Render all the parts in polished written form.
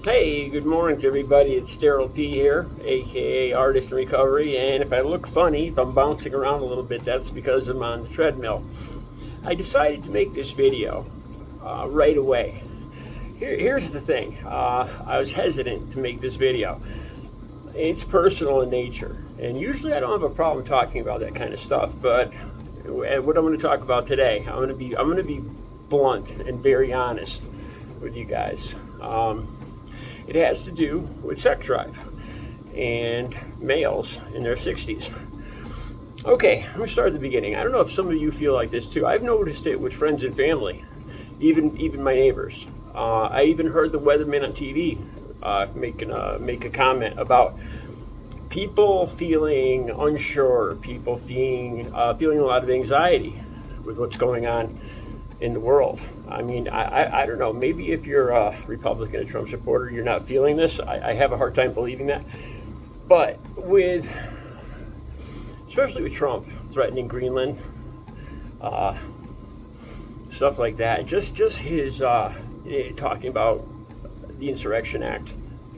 Hey, good morning to everybody. It's Daryl P here, aka Artist in Recovery. And if I look funny, if I'm bouncing around a little bit, that's because I'm on the treadmill. I decided to make this video right away. Here's the thing. I was hesitant to make this video. It's personal in nature, and usually I don't have a problem talking about that kind of stuff. But what I'm going to talk about today, I'm going to be blunt and very honest with you guys. It has to do with sex drive and males in their 60s. Okay, let me start at the beginning. I don't know if some of you feel like this too. I've noticed it with friends and family, even my neighbors. I even heard the weatherman on TV make a comment about people feeling unsure, people feeling a lot of anxiety with what's going on in the world. I mean, I don't know, maybe if you're a Republican, a Trump supporter, you're not feeling this. I have a hard time believing that. But especially with Trump threatening Greenland, stuff like that, just his talking about the Insurrection Act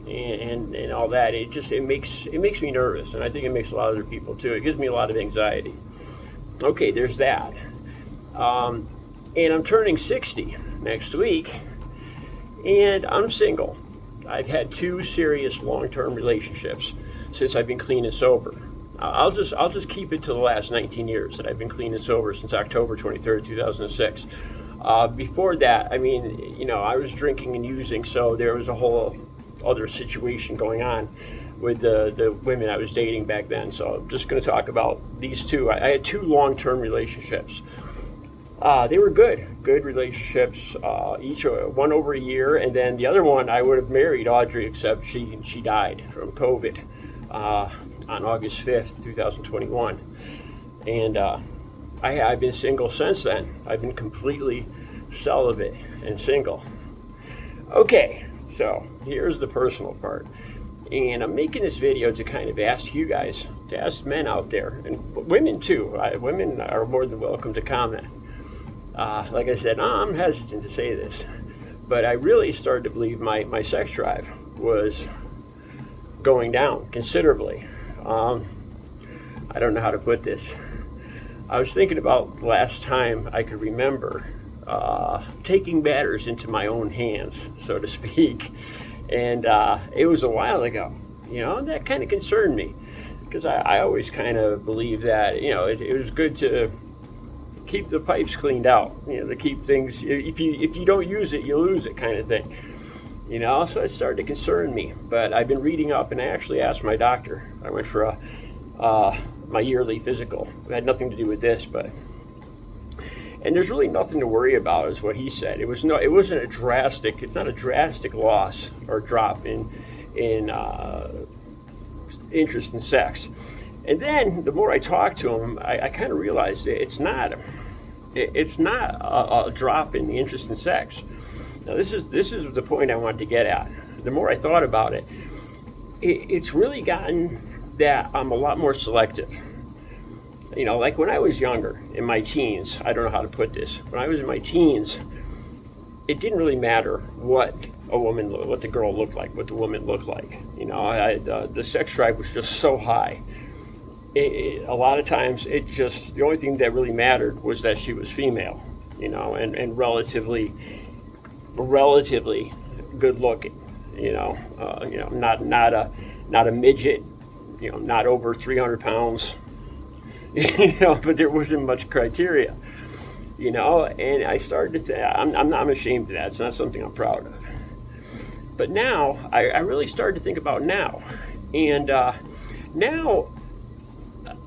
and all that, it makes me nervous, and I think it makes a lot of other people too. It gives me a lot of anxiety. Okay, there's that. And I'm turning 60 next week, and I'm single. I've had 2 serious long-term relationships since I've been clean and sober. I'll just keep it to the last 19 years that I've been clean and sober, since October 23rd, 2006. Before that, I mean, I was drinking and using, so there was a whole other situation going on with the women I was dating back then. So I'm just going to talk about these 2. I had 2 long-term relationships. They were good relationships, each one over a year, and then the other one I would have married Audrey, except she died from COVID on August 5th, 2021. And I've been single since then. I've been completely celibate and single. Okay, so here's the personal part. And I'm making this video to kind of ask you guys, to ask men out there, and women too. Women are more than welcome to comment. Like I said, I'm hesitant to say this, but I really started to believe my sex drive was going down considerably. I don't know how to put this. I was thinking about the last time I could remember taking matters into my own hands, so to speak, and it was a while ago. And that kind of concerned me, because I always kind of believed that it was good to keep the pipes cleaned out, to keep things, if you don't use it, you lose it, kind of thing. So it started to concern me. But I've been reading up, and I actually asked my doctor. I went for my yearly physical. It had nothing to do with this, and there's really nothing to worry about, is what he said. It's not a drastic loss or drop in interest in sex. And then the more I talked to him, I kind of realized that it's not a drop in the interest in sex. Now this is the point I wanted to get at. The more I thought about it, it's really gotten that I'm a lot more selective. Like when I was younger, in my teens, I don't know how to put this. When I was in my teens, it didn't really matter what the girl looked like, what the woman looked like. The sex drive was just so high. A lot of times, the only thing that really mattered was that she was female, and relatively good looking, not a midget, not over 300 pounds, but there wasn't much criteria, and I started to I'm ashamed of that. It's not something I'm proud of. But now I really started to think about now, and now.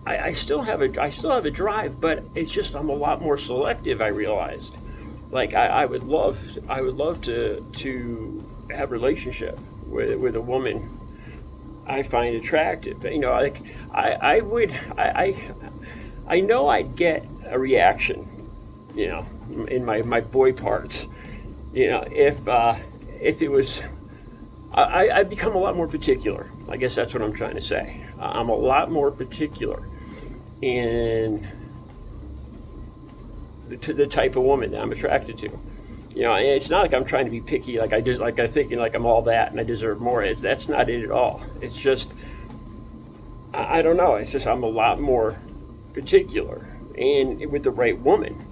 I still have a drive, but it's just I'm a lot more selective. I realized, like I would love to have a relationship with a woman I find attractive. Like I know I'd get a reaction, in my boy parts, if it was. I've become a lot more particular. I guess that's what I'm trying to say. I'm a lot more particular in the type of woman that I'm attracted to. You know, and it's not like I'm trying to be picky, like I'm thinking like I'm all that and I deserve more. That's not it at all. It's just, I don't know. It's just I'm a lot more particular, and with the right woman,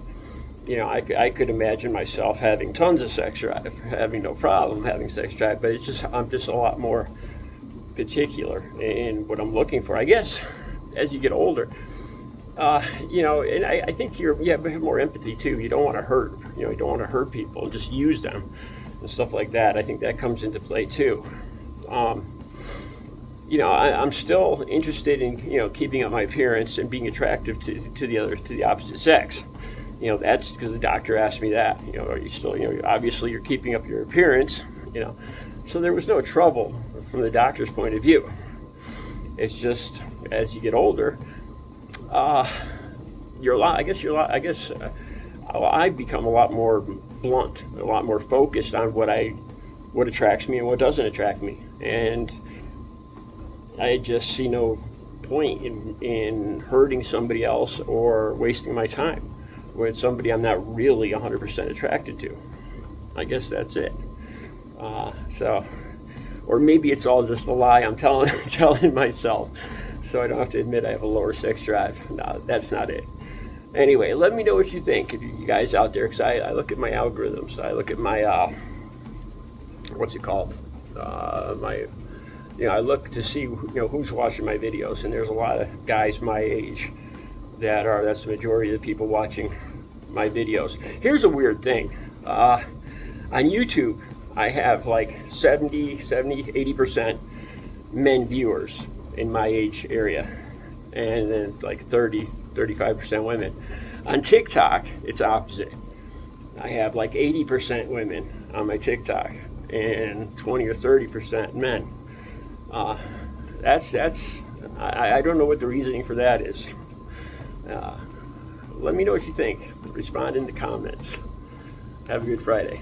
you know, I could imagine myself having tons of sex drive, having no problem having sex drive, but I'm just a lot more particular in what I'm looking for. I guess as you get older, you know, and I think you have more empathy too. You don't want to hurt, you know, you don't want to hurt people and just use them and stuff like that. I think that comes into play too. You know, I'm still interested in, you know, keeping up my appearance and being attractive to the opposite sex. You know, that's because the doctor asked me that. You know, are you still, you know, obviously you're keeping up your appearance. You know, so there was no trouble from the doctor's point of view. It's just as you get older, you're a lot. I guess I've become a lot more blunt, a lot more focused on what attracts me and what doesn't attract me, and I just see no point in hurting somebody else or wasting my time with somebody I'm not really 100% attracted to. I guess that's it. So, or maybe it's all just a lie I'm telling myself, so I don't have to admit I have a lower sex drive. No, that's not it. Anyway, let me know what you think, if you guys out there, because I look at my algorithms. I look at my, what's it called? You know, I look to see, you know, who's watching my videos, and there's a lot of guys my age that's the majority of the people watching my videos. Here's a weird thing. On YouTube, I have like 80% men viewers in my age area, and then like 35% women. On TikTok, it's opposite. I have like 80% women on my TikTok and 20 or 30% men. I don't know what the reasoning for that is. Let me know what you think. Respond in the comments. Have a good Friday.